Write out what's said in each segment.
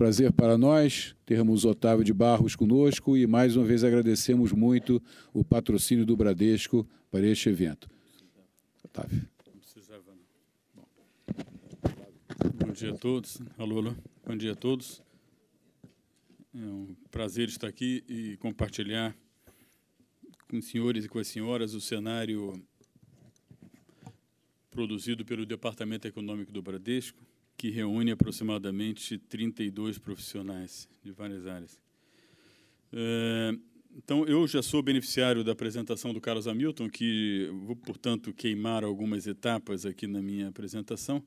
prazer para nós termos Otávio de Barros conosco e, mais uma vez, agradecemos muito o patrocínio do Bradesco para este evento. Otávio. Não precisava, não. Bom dia a todos. Alô, alô. Bom dia a todos. É um prazer estar aqui e compartilhar com os senhores e com as senhoras o cenário produzido pelo Departamento Econômico do Bradesco, que reúne aproximadamente 32 profissionais de várias áreas. Então, eu já sou beneficiário da apresentação do Carlos Hamilton, que vou, portanto, queimar algumas etapas aqui na minha apresentação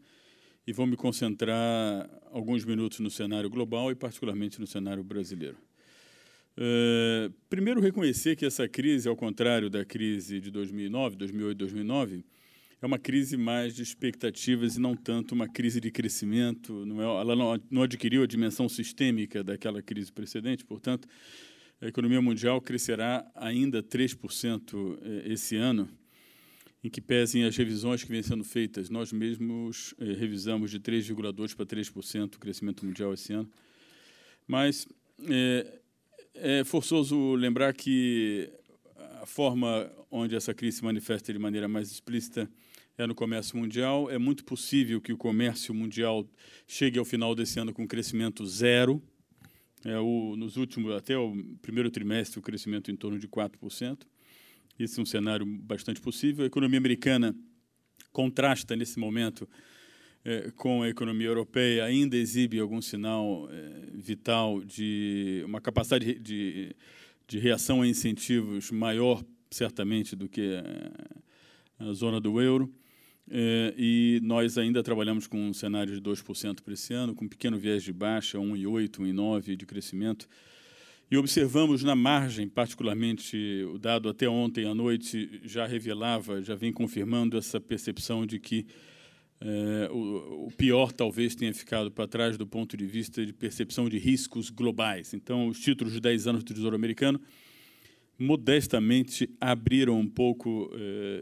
e vou me concentrar alguns minutos no cenário global e, particularmente, no cenário brasileiro. Primeiro, reconhecer que essa crise, ao contrário da crise de 2009, 2008, 2009, é uma crise mais de expectativas e não tanto uma crise de crescimento. Ela não adquiriu a dimensão sistêmica daquela crise precedente, portanto, a economia mundial crescerá ainda 3% esse ano, em que pesem as revisões que vêm sendo feitas. Nós mesmos revisamos de 3,2% para 3% o crescimento mundial esse ano. Mas é forçoso lembrar que a forma onde essa crise se manifesta de maneira mais explícita é no comércio mundial. É muito possível que o comércio mundial chegue ao final desse ano com crescimento zero. Nos últimos, até o primeiro trimestre, o crescimento em torno de 4%. Esse é um cenário bastante possível. A economia americana contrasta, nesse momento, com a economia europeia, ainda exibe algum sinal vital de uma capacidade de reação a incentivos maior, certamente, do que a zona do euro. E nós ainda trabalhamos com um cenário de 2% para esse ano, com um pequeno viés de baixa, 1,8%, 1,9% de crescimento. E observamos na margem, particularmente, o dado até ontem à noite já revelava, já vem confirmando essa percepção de que o pior talvez tenha ficado para trás do ponto de vista de percepção de riscos globais. Então, os títulos de 10 anos do Tesouro Americano modestamente abriram um pouco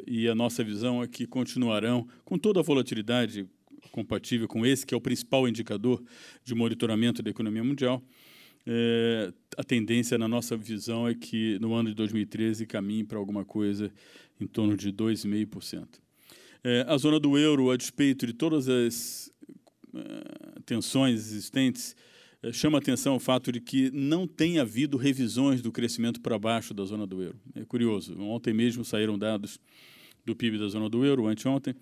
e a nossa visão é que continuarão, com toda a volatilidade compatível com esse, que é o principal indicador de monitoramento da economia mundial. A tendência, na nossa visão, é que no ano de 2013 caminhe para alguma coisa em torno de 2,5%. A zona do euro, a despeito de todas as tensões existentes, chama a atenção o fato de que não tem havido revisões do crescimento para baixo da zona do euro. É curioso. Ontem mesmo saíram dados do PIB da zona do euro, anteontem.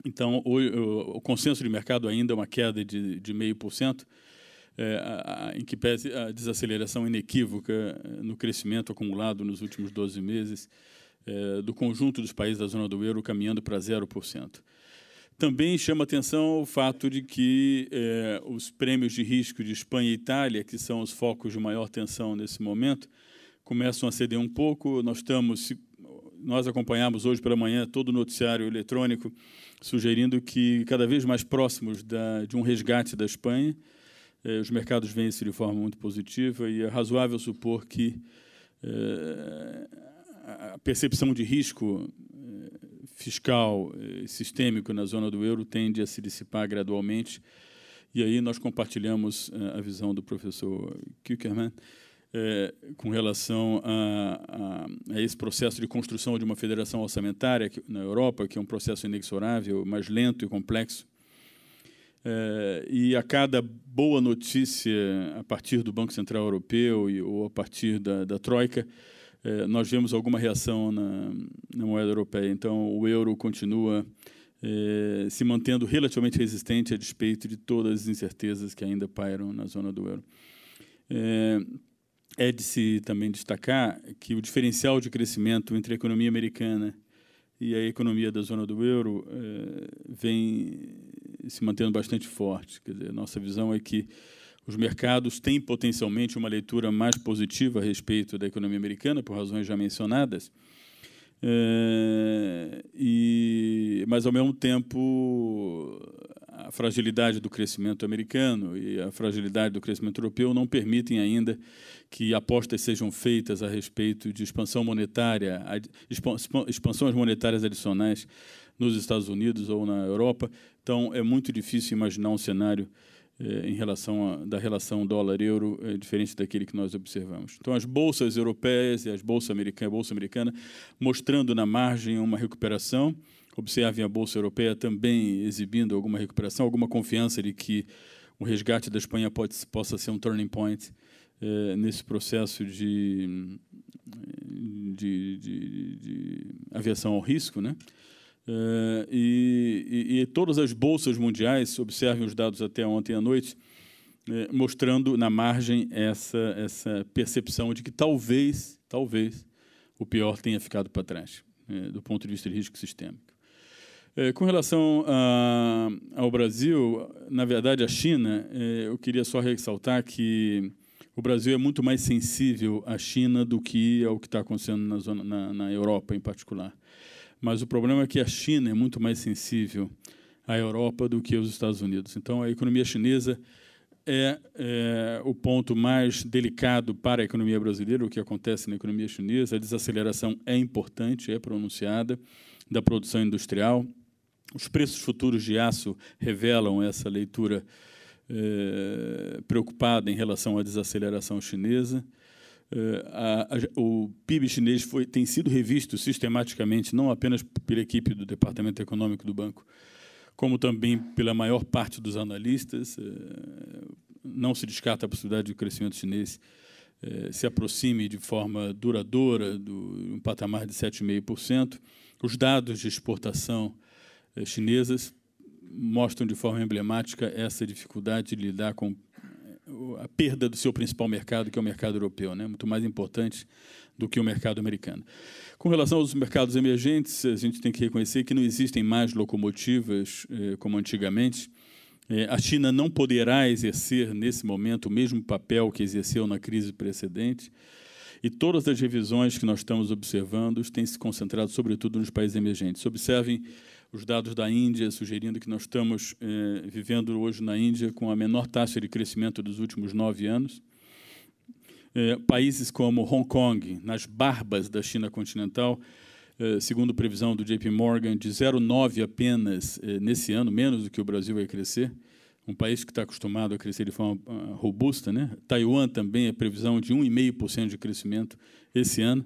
Então, o consenso de mercado ainda é uma queda de 0,5%, em que pese a desaceleração inequívoca no crescimento acumulado nos últimos 12 meses do conjunto dos países da zona do euro, caminhando para 0%. Também chama atenção o fato de que os prêmios de risco de Espanha e Itália, que são os focos de maior tensão nesse momento, começam a ceder um pouco. Nós acompanhamos hoje pela manhã todo o noticiário eletrônico, sugerindo que, cada vez mais próximos de um resgate da Espanha, os mercados veem isso de forma muito positiva e é razoável supor que a percepção de risco fiscal e sistêmico na zona do euro tende a se dissipar gradualmente. E aí nós compartilhamos a visão do professor Kuckerman com relação a esse processo de construção de uma federação orçamentária na Europa, que é um processo inexorável, mais lento e complexo. E a cada boa notícia a partir do Banco Central Europeu ou a partir da Troika, nós vemos alguma reação na moeda europeia. Então, o euro continua se mantendo relativamente resistente a despeito de todas as incertezas que ainda pairam na zona do euro. É de se também destacar que o diferencial de crescimento entre a economia americana e a economia da zona do euro vem se mantendo bastante forte. Quer dizer, nossa visão é que os mercados têm potencialmente uma leitura mais positiva a respeito da economia americana, por razões já mencionadas, mas, ao mesmo tempo, a fragilidade do crescimento americano e a fragilidade do crescimento europeu não permitem ainda que apostas sejam feitas a respeito de expansão monetária, expansões monetárias adicionais nos Estados Unidos ou na Europa. Então, é muito difícil imaginar um cenário da relação dólar-euro diferente daquele que nós observamos. Então, as bolsas europeias e a bolsa americana mostrando na margem uma recuperação. Observem a bolsa europeia também exibindo alguma recuperação, alguma confiança de que o resgate da Espanha possa ser um turning point nesse processo de aviação ao risco, né? E todas as bolsas mundiais, observem os dados até ontem à noite, mostrando na margem essa percepção de que talvez o pior tenha ficado para trás, do ponto de vista de risco sistêmico. Com relação ao Brasil, na verdade, a China, eu queria só ressaltar que o Brasil é muito mais sensível à China do que ao que está acontecendo na Europa, em particular. Mas o problema é que a China é muito mais sensível à Europa do que aos Estados Unidos. Então, a economia chinesa é o ponto mais delicado para a economia brasileira, o que acontece na economia chinesa. A desaceleração é importante, é pronunciada, da produção industrial. Os preços futuros de aço revelam essa leitura preocupada em relação à desaceleração chinesa. O PIB chinês tem sido revisto sistematicamente, não apenas pela equipe do Departamento Econômico do Banco, como também pela maior parte dos analistas. Não se descarta a possibilidade de que o crescimento chinês se aproxime de forma duradoura de um patamar de 7,5%. Os dados de exportação chinesas mostram de forma emblemática essa dificuldade de lidar com a perda do seu principal mercado, que é o mercado europeu, né? Muito mais importante do que o mercado americano. Com relação aos mercados emergentes, a gente tem que reconhecer que não existem mais locomotivas como antigamente. A China não poderá exercer, nesse momento, o mesmo papel que exerceu na crise precedente, e todas as revisões que nós estamos observando têm se concentrado, sobretudo, nos países emergentes. Observem os dados da Índia, sugerindo que nós estamos vivendo hoje na Índia com a menor taxa de crescimento dos últimos 9 anos. Países como Hong Kong, nas barbas da China continental, segundo previsão do JP Morgan, de 0,9 apenas nesse ano, menos do que o Brasil vai crescer. Um país que está acostumado a crescer de forma robusta, né? Taiwan também é previsão de 1,5% de crescimento esse ano.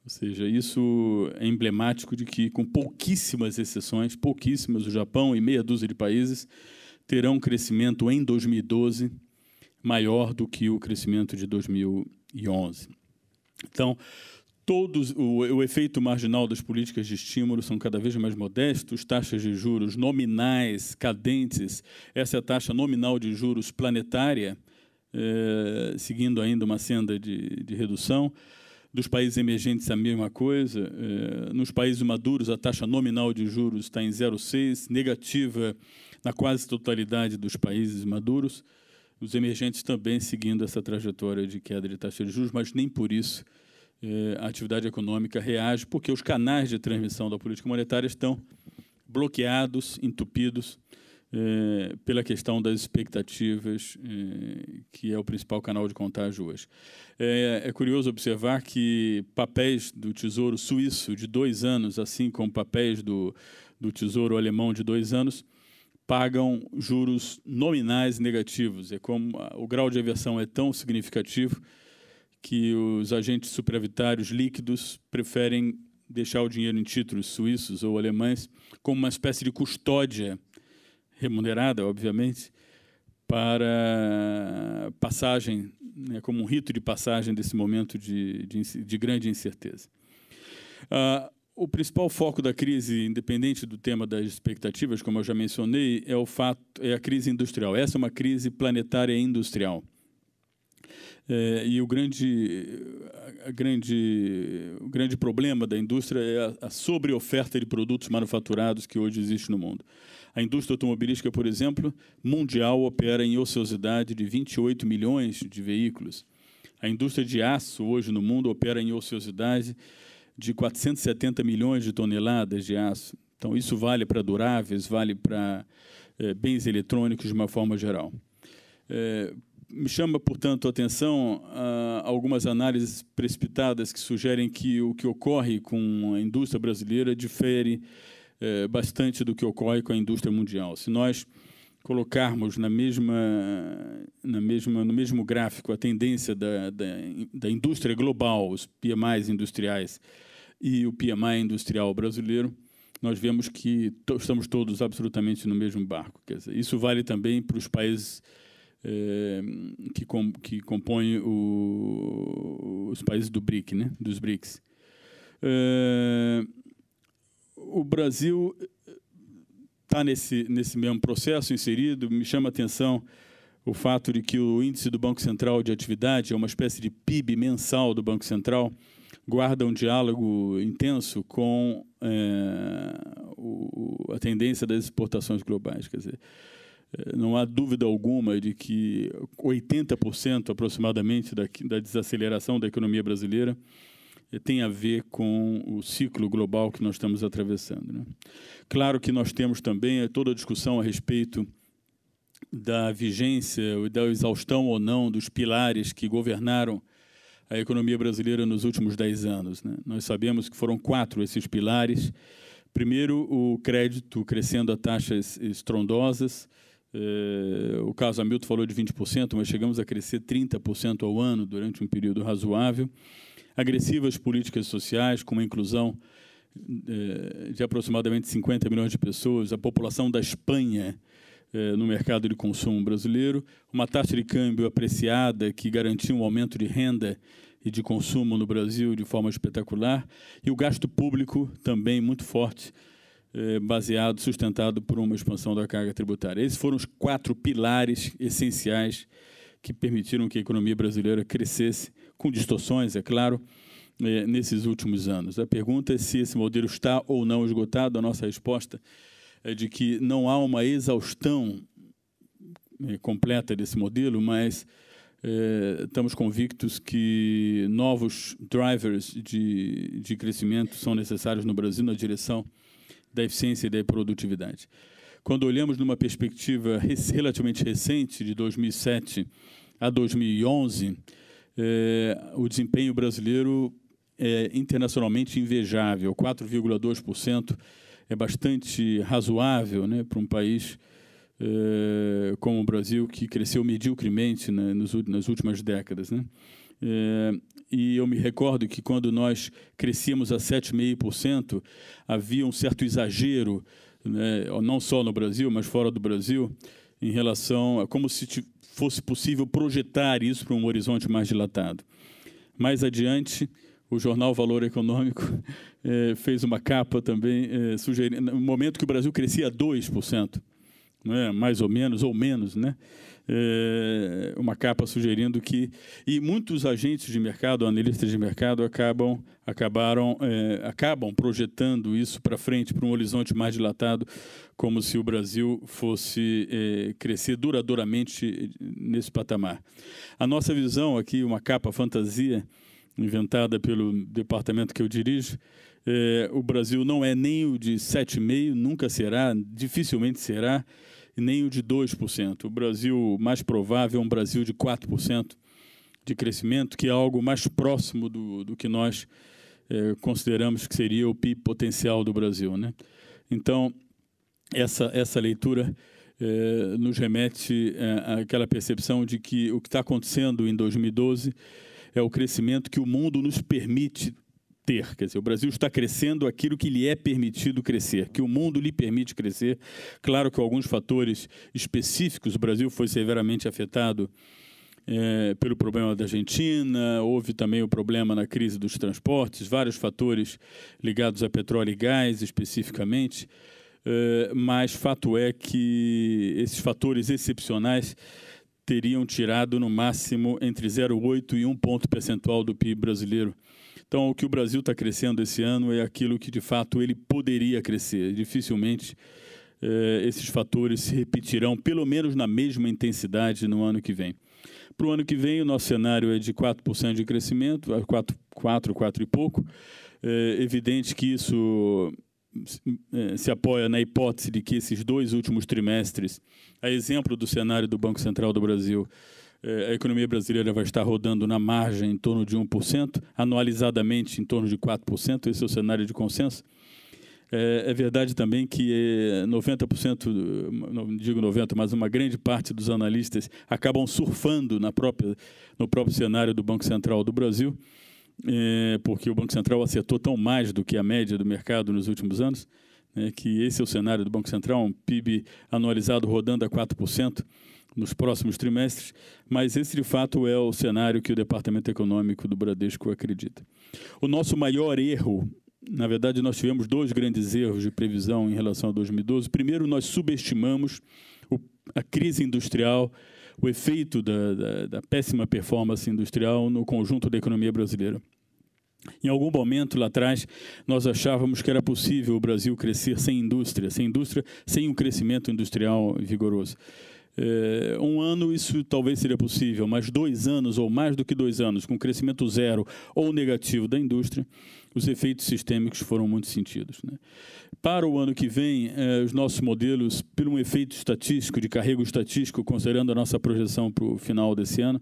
Ou seja, isso é emblemático de que, com pouquíssimas exceções, o Japão e meia dúzia de países terão um crescimento em 2012 maior do que o crescimento de 2011. Então, o efeito marginal das políticas de estímulo são cada vez mais modestos, taxas de juros nominais, cadentes, essa é a taxa nominal de juros planetária, seguindo ainda uma senda de redução. Dos países emergentes, a mesma coisa. Nos países maduros, a taxa nominal de juros está em 0,6, negativa na quase totalidade dos países maduros. Os emergentes também seguindo essa trajetória de queda de taxa de juros, mas nem por isso a atividade econômica reage, porque os canais de transmissão da política monetária estão bloqueados, entupidos, pela questão das expectativas, que é o principal canal de contágio hoje. É curioso observar que papéis do Tesouro Suíço de 2 anos, assim como papéis do Tesouro Alemão de 2 anos, pagam juros nominais negativos. É como o grau de aversão é tão significativo que os agentes superavitários líquidos preferem deixar o dinheiro em títulos suíços ou alemães como uma espécie de custódia remunerada, obviamente, para passagem, né, como um rito de passagem desse momento de grande incerteza. O principal foco da crise, independente do tema das expectativas, como eu já mencionei, é a crise industrial. Essa é uma crise planetária e industrial. E o grande problema da indústria é a sobreoferta de produtos manufaturados que hoje existe no mundo. A indústria automobilística, por exemplo, mundial, opera em ociosidade de 28 milhões de veículos. A indústria de aço, hoje no mundo, opera em ociosidade de 470 milhões de toneladas de aço. Então, isso vale para duráveis, vale para bens eletrônicos de uma forma geral. Me chama, portanto, a atenção algumas análises precipitadas que sugerem que o que ocorre com a indústria brasileira difere bastante do que ocorre com a indústria mundial. Se nós colocarmos no mesmo gráfico a tendência da indústria global, os PMIs industriais e o PMI industrial brasileiro, nós vemos que estamos todos absolutamente no mesmo barco. Quer dizer, isso vale também para os países que compõem os países do BRIC, né? Dos BRICS. O Brasil está nesse mesmo processo inserido. Me chama a atenção o fato de que o índice do Banco Central de atividade é uma espécie de PIB mensal do Banco Central, guarda um diálogo intenso com a tendência das exportações globais. Quer dizer, não há dúvida alguma de que 80% aproximadamente da desaceleração da economia brasileira tem a ver com o ciclo global que nós estamos atravessando, né? Claro que nós temos também toda a discussão a respeito da vigência e da exaustão ou não dos pilares que governaram a economia brasileira nos últimos 10 anos, né? Nós sabemos que foram 4 esses pilares. Primeiro, o crédito crescendo a taxas estrondosas. O caso Hamilton falou de 20%, mas chegamos a crescer 30% ao ano durante um período razoável. Agressivas políticas sociais, com uma inclusão de aproximadamente 50 milhões de pessoas, a população da Espanha no mercado de consumo brasileiro, uma taxa de câmbio apreciada que garantia um aumento de renda e de consumo no Brasil de forma espetacular, e o gasto público também muito forte, baseado, sustentado por uma expansão da carga tributária. Esses foram os 4 pilares essenciais que permitiram que a economia brasileira crescesse, com distorções, é claro, nesses últimos anos. A pergunta é se esse modelo está ou não esgotado. A nossa resposta é de que não há uma exaustão completa desse modelo, mas estamos convictos que novos drivers de crescimento são necessários no Brasil na direção da eficiência e da produtividade. Quando olhamos numa perspectiva relativamente recente, de 2007 a 2011, o desempenho brasileiro é internacionalmente invejável. 4,2% é bastante razoável, né, para um país como o Brasil, que cresceu mediocremente, né, nas últimas décadas, né? E eu me recordo que quando nós crescíamos a 7,5%, havia um certo exagero, né, não só no Brasil, mas fora do Brasil, em relação a como se fosse possível projetar isso para um horizonte mais dilatado. Mais adiante, o jornal Valor Econômico fez uma capa também, sugerindo, no momento que o Brasil crescia a 2%, né, mais ou menos, né? Uma capa sugerindo que... E muitos agentes de mercado, analistas de mercado, acabam projetando isso para frente, para um horizonte mais dilatado, como se o Brasil fosse crescer duradouramente nesse patamar. A nossa visão aqui, uma capa fantasia, inventada pelo departamento que eu dirijo, o Brasil não é nem o de 7,5%, nunca será, dificilmente será, e nem o de 2%. O Brasil mais provável é um Brasil de 4% de crescimento, que é algo mais próximo do que nós consideramos que seria o PIB potencial do Brasil, né? Então, essa leitura nos remete àquela percepção de que o que está acontecendo em 2012 é o crescimento que o mundo nos permite ter. Quer dizer, o Brasil está crescendo aquilo que lhe é permitido crescer, que o mundo lhe permite crescer. Claro que alguns fatores específicos, o Brasil foi severamente afetado pelo problema da Argentina, houve também o problema na crise dos transportes, vários fatores ligados a petróleo e gás especificamente, mas fato é que esses fatores excepcionais teriam tirado no máximo entre 0,8 e 1 ponto percentual do PIB brasileiro. Então, o que o Brasil está crescendo esse ano é aquilo que, de fato, ele poderia crescer. Dificilmente esses fatores se repetirão, pelo menos na mesma intensidade, no ano que vem. Para o ano que vem, o nosso cenário é de 4% de crescimento, 4 e pouco. É evidente que isso se apoia na hipótese de que esses 2 últimos trimestres, a exemplo do cenário do Banco Central do Brasil, a economia brasileira vai estar rodando na margem em torno de 1%, anualizadamente em torno de 4%, esse é o cenário de consenso. É verdade também que 90%, não digo 90%, mas uma grande parte dos analistas acabam surfando no próprio cenário do Banco Central do Brasil, porque o Banco Central acertou tão mais do que a média do mercado nos últimos anos, que esse é o cenário do Banco Central, um PIB anualizado rodando a 4% nos próximos trimestres, mas esse, de fato, é o cenário que o Departamento Econômico do Bradesco acredita. O nosso maior erro, na verdade, nós tivemos 2 grandes erros de previsão em relação a 2012. Primeiro, nós subestimamos a crise industrial, o efeito da péssima performance industrial no conjunto da economia brasileira. Em algum momento lá atrás, nós achávamos que era possível o Brasil crescer sem indústria, sem um crescimento industrial vigoroso. Um ano isso talvez seria possível, mas 2 anos ou mais do que 2 anos, com crescimento zero ou negativo da indústria, os efeitos sistêmicos foram muito sentidos, né? Para o ano que vem, os nossos modelos, por um efeito estatístico, de carrego estatístico, considerando a nossa projeção para o final desse ano,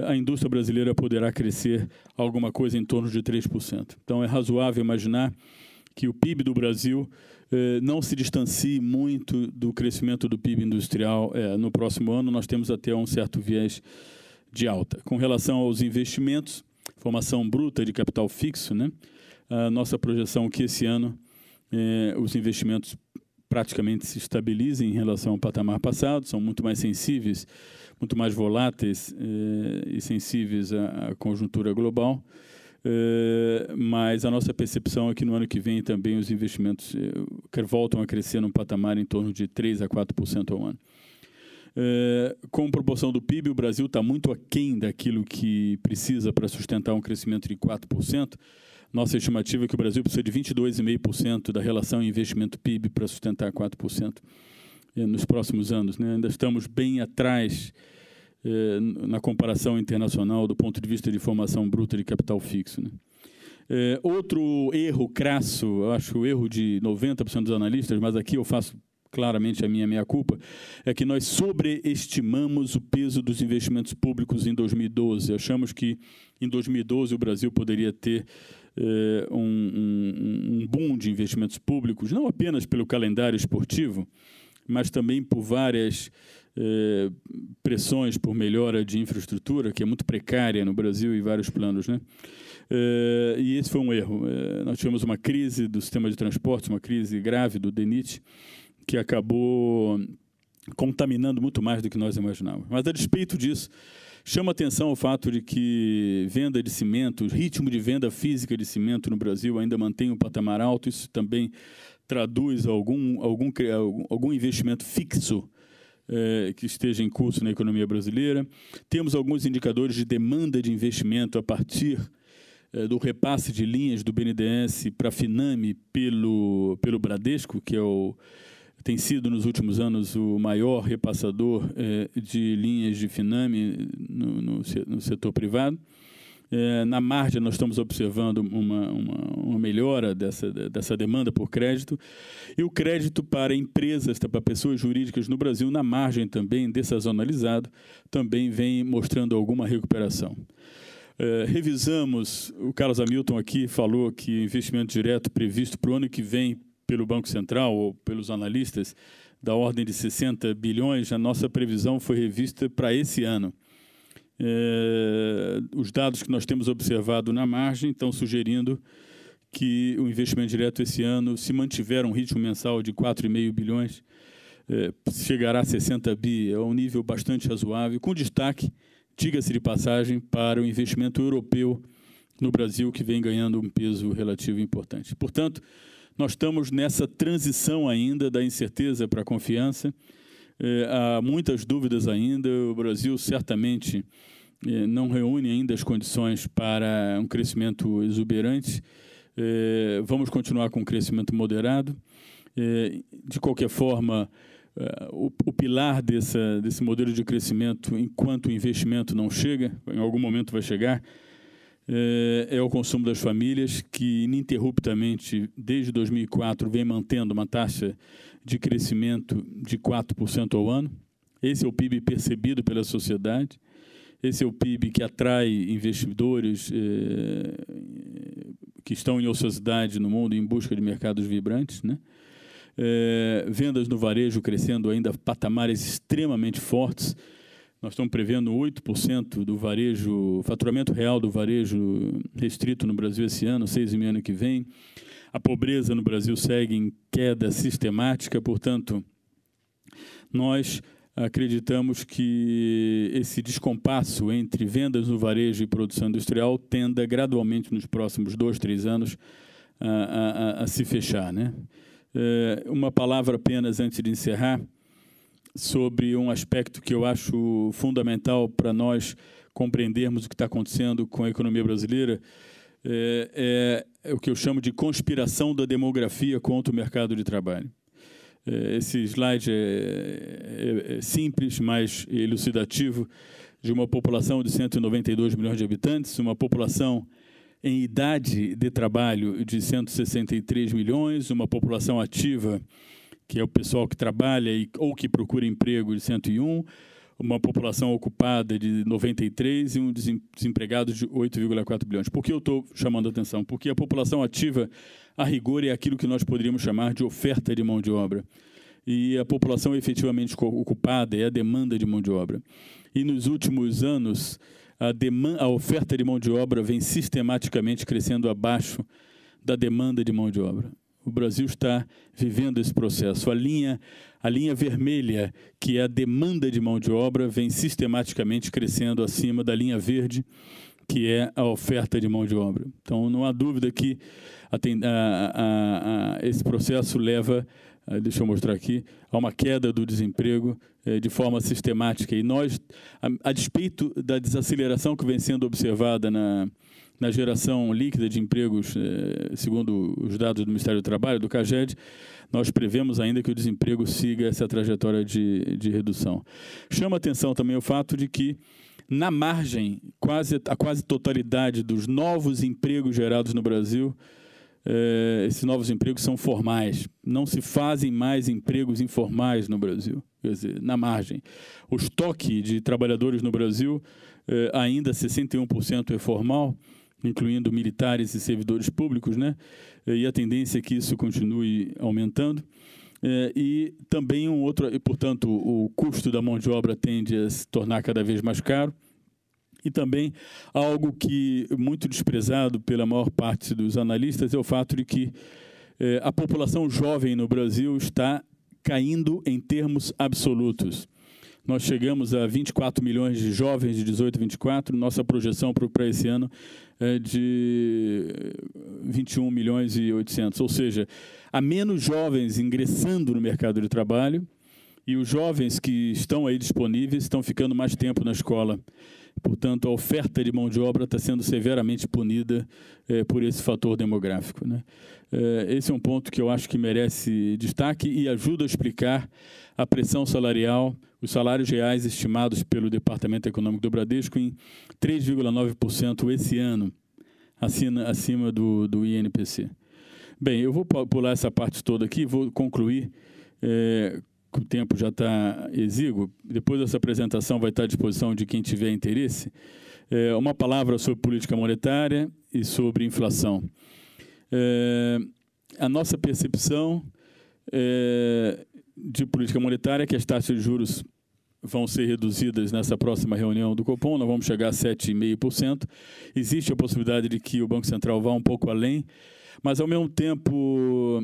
a indústria brasileira poderá crescer alguma coisa em torno de 3%. Então, é razoável imaginar que o PIB do Brasil não se distancie muito do crescimento do PIB industrial. No próximo ano, nós temos até um certo viés de alta. Com relação aos investimentos, formação bruta de capital fixo, né? A nossa projeção é que esse ano os investimentos praticamente se estabilizem em relação ao patamar passado, são muito mais sensíveis, muito mais voláteis e sensíveis à conjuntura global. Mas a nossa percepção é que no ano que vem também os investimentos voltam a crescer num patamar em torno de 3% a 4% ao ano. Com proporção do PIB, o Brasil está muito aquém daquilo que precisa para sustentar um crescimento de 4%. Nossa estimativa é que o Brasil precisa de 22,5% da relação investimento-PIB para sustentar 4% nos próximos anos, né? Ainda estamos bem atrás na comparação internacional do ponto de vista de formação bruta de capital fixo, né? Outro erro crasso, eu acho o erro de 90% dos analistas, mas aqui eu faço claramente a minha meia-culpa, é que nós sobreestimamos o peso dos investimentos públicos em 2012. Achamos que em 2012 o Brasil poderia ter um boom de investimentos públicos, não apenas pelo calendário esportivo, mas também por várias pressões por melhora de infraestrutura, que é muito precária no Brasil e vários planos, né? E esse foi um erro. Nós tivemos uma crise do sistema de transporte, uma crise grave do DENIT, que acabou contaminando muito mais do que nós imaginávamos. Mas, a despeito disso, chama atenção o fato de que venda de cimento, o ritmo de venda física de cimento no Brasil ainda mantém um patamar alto. Isso também traduz algum investimento fixo que esteja em curso na economia brasileira. Temos alguns indicadores de demanda de investimento a partir do repasse de linhas do BNDES para a Finame pelo Bradesco, que tem sido nos últimos anos o maior repassador de linhas de Finame no setor privado. Na margem, nós estamos observando uma melhora dessa demanda por crédito. E o crédito para empresas, para pessoas jurídicas no Brasil, na margem também, dessazonalizado, também vem mostrando alguma recuperação. Revisamos, o Carlos Hamilton aqui falou que investimento direto previsto para o ano que vem pelo Banco Central ou pelos analistas da ordem de 60 bilhões, a nossa previsão foi revista para esse ano. Os dados que nós temos observado na margem estão sugerindo que o investimento direto esse ano, se mantiver um ritmo mensal de 4,5 bilhões, chegará a 60 bi, é um nível bastante razoável, com destaque, diga-se de passagem, para o investimento europeu no Brasil, que vem ganhando um peso relativo importante. Portanto, nós estamos nessa transição ainda da incerteza para a confiança. Há muitas dúvidas ainda. O Brasil certamente não reúne ainda as condições para um crescimento exuberante. Vamos continuar com um crescimento moderado. De qualquer forma, o pilar desse modelo de crescimento, enquanto o investimento não chega, em algum momento vai chegar, é o consumo das famílias, que ininterruptamente, desde 2004, vem mantendo uma taxa de crescimento de 4% ao ano. Esse é o PIB percebido pela sociedade, esse é o PIB que atrai investidores que estão em ociosidade no mundo em busca de mercados vibrantes, né? Vendas no varejo crescendo ainda a patamares extremamente fortes. Nós estamos prevendo 8% do varejo, faturamento real do varejo restrito no Brasil esse ano, 6,5% ano que vem. A pobreza no Brasil segue em queda sistemática, portanto, nós acreditamos que esse descompasso entre vendas no varejo e produção industrial tenda gradualmente nos próximos 2, 3 anos a se fechar, né? Uma palavra apenas antes de encerrar sobre um aspecto que eu acho fundamental para nós compreendermos o que está acontecendo com a economia brasileira, é o que eu chamo de conspiração da demografia contra o mercado de trabalho. Esse slide é simples, mas elucidativo, de uma população de 192 milhões de habitantes, uma população em idade de trabalho de 163 milhões, uma população ativa, que é o pessoal que trabalha ou que procura emprego, de 101, uma população ocupada de 93 e um desempregado de 8,4 bilhões. Por que eu estou chamando a atenção? Porque a população ativa, a rigor, é aquilo que nós poderíamos chamar de oferta de mão de obra. E a população efetivamente ocupada é a demanda de mão de obra. E nos últimos anos, a oferta de mão de obra vem sistematicamente crescendo abaixo da demanda de mão de obra. O Brasil está vivendo esse processo. A linha vermelha, que é a demanda de mão de obra, vem sistematicamente crescendo acima da linha verde, que é a oferta de mão de obra. Então, não há dúvida que esse processo leva, deixa eu mostrar aqui, a uma queda do desemprego de forma sistemática. E nós, a despeito da desaceleração que vem sendo observada na geração líquida de empregos, segundo os dados do Ministério do Trabalho, do CAGED, nós prevemos ainda que o desemprego siga essa trajetória de redução. Chama atenção também o fato de que, na margem, a quase totalidade dos novos empregos gerados no Brasil, esses novos empregos são formais. Não se fazem mais empregos informais no Brasil, quer dizer, na margem. O estoque de trabalhadores no Brasil, ainda 61% é formal, incluindo militares e servidores públicos, né? E a tendência é que isso continue aumentando. E também portanto, o custo da mão de obra tende a se tornar cada vez mais caro. E também algo que é muito desprezado pela maior parte dos analistas é o fato de que a população jovem no Brasil está caindo em termos absolutos. Nós chegamos a 24 milhões de jovens de 18 a 24, nossa projeção para esse ano é de 21 milhões e 800, ou seja, há menos jovens ingressando no mercado de trabalho e os jovens que estão aí disponíveis estão ficando mais tempo na escola. Portanto, a oferta de mão de obra está sendo severamente punida por esse fator demográfico, né? Esse é um ponto que eu acho que merece destaque e ajuda a explicar a pressão salarial, os salários reais estimados pelo Departamento Econômico do Bradesco em 3,9% esse ano, acima do INPC. Bem, eu vou pular essa parte toda aqui, vou concluir, o tempo já está exíguo. Depois dessa apresentação vai estar à disposição de quem tiver interesse. Uma palavra sobre política monetária e sobre inflação. A nossa percepção de política monetária é que as taxas de juros vão ser reduzidas nessa próxima reunião do Copom, nós vamos chegar a 7,5%. Existe a possibilidade de que o Banco Central vá um pouco além, mas, ao mesmo tempo,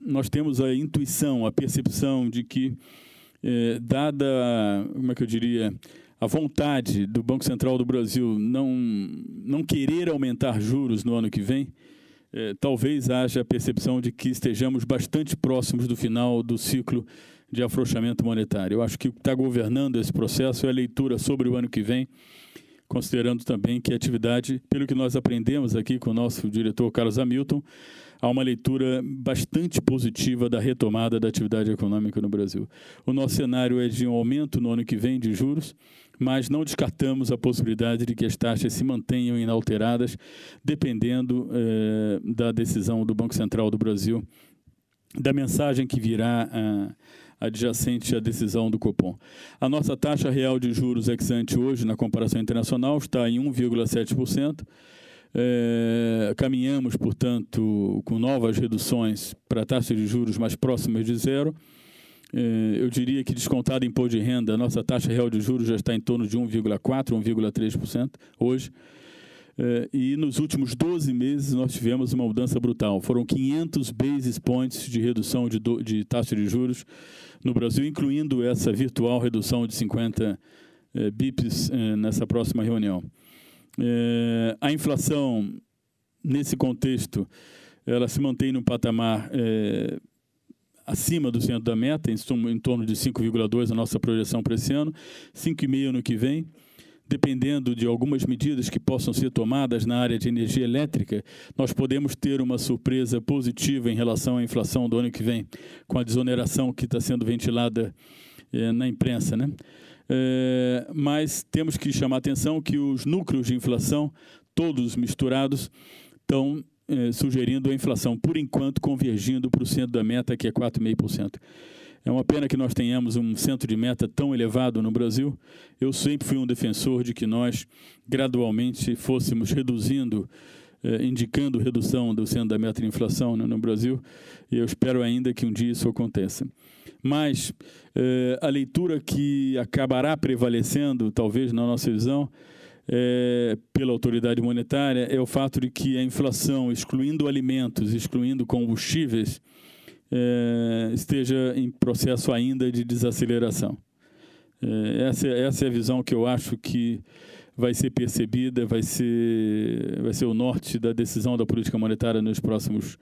nós temos a intuição, a percepção de que, dada, como é que eu diria, a vontade do Banco Central do Brasil não querer aumentar juros no ano que vem, talvez haja a percepção de que estejamos bastante próximos do final do ciclo de afrouxamento monetário. Eu acho que o que está governando esse processo é a leitura sobre o ano que vem, considerando também que a atividade, pelo que nós aprendemos aqui com o nosso diretor Carlos Hamilton, há uma leitura bastante positiva da retomada da atividade econômica no Brasil. O nosso cenário é de um aumento no ano que vem de juros, mas não descartamos a possibilidade de que as taxas se mantenham inalteradas, dependendo da decisão do Banco Central do Brasil, da mensagem que virá adjacente à decisão do Copom. A nossa taxa real de juros ex-ante hoje, na comparação internacional, está em 1,7%. Caminhamos, portanto, com novas reduções para taxas de juros mais próximas de zero. Eu diria que, descontado imposto de renda, a nossa taxa real de juros já está em torno de 1,4%, 1,3% hoje. E nos últimos 12 meses nós tivemos uma mudança brutal. Foram 500 basis points de redução de taxa de juros no Brasil, incluindo essa virtual redução de 50 bips nessa próxima reunião. A inflação, nesse contexto, ela se mantém num patamar acima do centro da meta, em torno de 5,2% a nossa projeção para esse ano, 5,5% no que vem. Dependendo de algumas medidas que possam ser tomadas na área de energia elétrica, nós podemos ter uma surpresa positiva em relação à inflação do ano que vem, com a desoneração que está sendo ventilada na imprensa, né? Mas temos que chamar a atenção que os núcleos de inflação, todos misturados, estão sugerindo a inflação, por enquanto, convergindo para o centro da meta, que é 4,5%. É uma pena que nós tenhamos um centro de meta tão elevado no Brasil. Eu sempre fui um defensor de que nós, gradualmente, fôssemos reduzindo, indicando redução do centro da meta de inflação, né, no Brasil, e eu espero ainda que um dia isso aconteça. Mas a leitura que acabará prevalecendo, talvez, na nossa visão, pela autoridade monetária, é o fato de que a inflação, excluindo alimentos, excluindo combustíveis, esteja em processo ainda de desaceleração. Essa é a visão que eu acho que vai ser percebida, vai ser o norte da decisão da política monetária nos próximos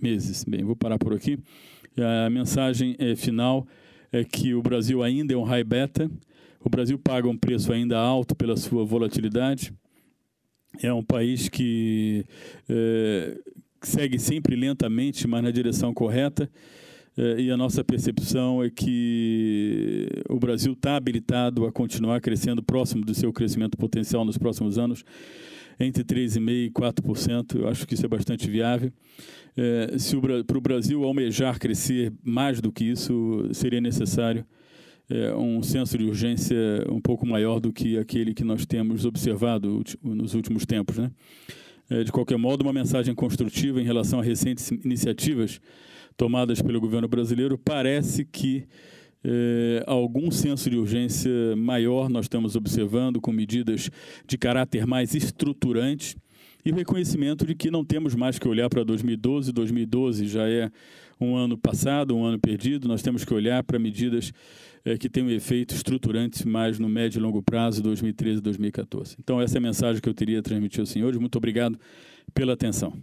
meses. Bem, vou parar por aqui. A mensagem final é que o Brasil ainda é um high beta, o Brasil paga um preço ainda alto pela sua volatilidade, é um país que segue sempre lentamente, mas na direção correta, e a nossa percepção é que o Brasil está habilitado a continuar crescendo próximo do seu crescimento potencial nos próximos anos, entre 3,5% e 4%. Eu acho que isso é bastante viável. Para o Brasil almejar crescer mais do que isso, seria necessário um senso de urgência um pouco maior do que aquele que nós temos observado nos últimos tempos, né? De qualquer modo, uma mensagem construtiva em relação a recentes iniciativas tomadas pelo governo brasileiro. Parece que algum senso de urgência maior nós estamos observando, com medidas de caráter mais estruturante, e o reconhecimento de que não temos mais que olhar para 2012. 2012 já é um ano passado, um ano perdido. Nós temos que olhar para medidas que têm um efeito estruturante mais no médio e longo prazo, 2013 e 2014. Então, essa é a mensagem que eu teria a transmitir aos senhores. Muito obrigado pela atenção.